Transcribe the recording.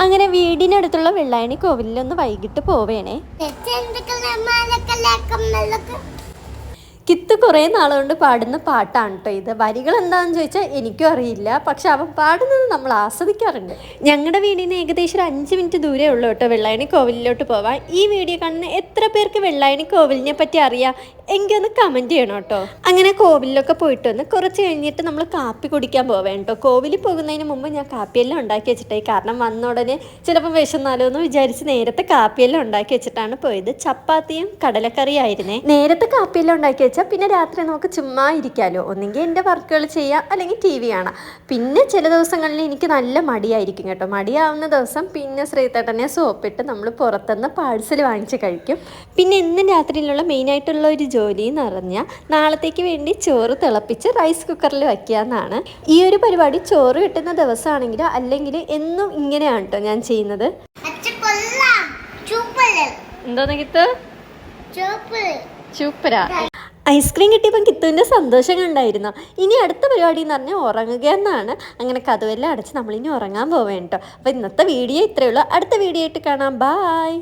അങ്ങനെ വീടിനടുത്തുള്ള വെള്ളായണി കോവിലൊന്ന് വൈകിട്ട് പോവേണേ. കിത്ത് കുറേ നാളുകൊണ്ട് പാടുന്ന പാട്ടാണ് കേട്ടോ ഇത്. വരികൾ എന്താണെന്ന് ചോദിച്ചാൽ എനിക്കും അറിയില്ല, പക്ഷെ അവൻ പാടുന്നത് നമ്മൾ ആസ്വദിക്കാറുണ്ട്. ഞങ്ങളുടെ വീടിൽ നിന്ന് ഏകദേശം 5 മിനിറ്റ് ദൂരേ ഉള്ളൂ കേട്ടോ വെള്ളായണി കോവിലിലോട്ട് പോവാൻ. ഈ വീഡിയോ കാണുന്ന എത്ര പേർക്ക് വെള്ളായണി കോവിലിനെ പറ്റി അറിയാം എനിക്കൊന്ന് കമൻറ്റ് ചെയ്യണം കേട്ടോ. അങ്ങനെ കോവിലൊക്കെ പോയിട്ട് വന്ന് കുറച്ച് കഴിഞ്ഞിട്ട് നമ്മൾ കാപ്പി കുടിക്കാൻ പോവേം കേട്ടോ. കോവിലിൽ പോകുന്നതിന് മുമ്പ് ഞാൻ കാപ്പിയെല്ലാം ഉണ്ടാക്കി വെച്ചിട്ടായി, കാരണം വന്ന ഉടനെ ചിലപ്പോൾ വിശന്നാലോ എന്ന് വിചാരിച്ച് നേരത്തെ കാപ്പിയെല്ലാം ഉണ്ടാക്കി വെച്ചിട്ടാണ് പോയത്. ചപ്പാത്തിയും കടലക്കറിയും ആയിരുന്നേ. നേരത്തെ കാപ്പിയെല്ലാം ഉണ്ടാക്കി വെച്ചാൽ പിന്നെ രാത്രി നമുക്ക് ചുമ്മാ ഇരിക്കാമല്ലോ, ഒന്നെങ്കിൽ എൻ്റെ വർക്കുകൾ ചെയ്യാം അല്ലെങ്കിൽ TV കാണാം. പിന്നെ ചില ദിവസങ്ങളിൽ എനിക്ക് നല്ല മടിയായിരിക്കും കേട്ടോ. മടിയാവുന്ന ദിവസം പിന്നെ ശ്രീതട്ടനെ സോപ്പിട്ട് നമ്മൾ പുറത്തുനിന്ന് പാഴ്സൽ വാങ്ങിച്ച് കഴിക്കും. പിന്നെ എന്നും രാത്രിയിലുള്ള മെയിനായിട്ടുള്ള ഒരു ജോലി എന്ന് പറഞ്ഞാൽ നാളത്തേക്ക് വേണ്ടി ചോറ് തിളപ്പിച്ച് റൈസ് കുക്കറിൽ വയ്ക്കുക എന്നാണ്. ഈ ഒരു പരിപാടി ചോറ് കിട്ടുന്ന ദിവസമാണെങ്കിലും അല്ലെങ്കിൽ എന്നും ഇങ്ങനെയാണ് കേട്ടോ ഞാൻ ചെയ്യുന്നത്. എന്താ കിത്ത് സൂപ്പറാ. ഐസ്ക്രീം കിട്ടിയപ്പം കിത്തുവിൻ്റെ സന്തോഷം കണ്ടായിരുന്നു. ഇനി അടുത്ത പരിപാടി എന്ന് പറഞ്ഞാൽ ഉറങ്ങുക എന്നാണ്. അങ്ങനെ കതവെല്ലാം അടച്ച് നമ്മളിനി ഉറങ്ങാൻ പോവേം കേട്ടോ. അപ്പോൾ ഇന്നത്തെ വീഡിയോ ഇത്രയേ ഉള്ളൂ. അടുത്ത വീഡിയോ ആയിട്ട് കാണാം. ബായ്.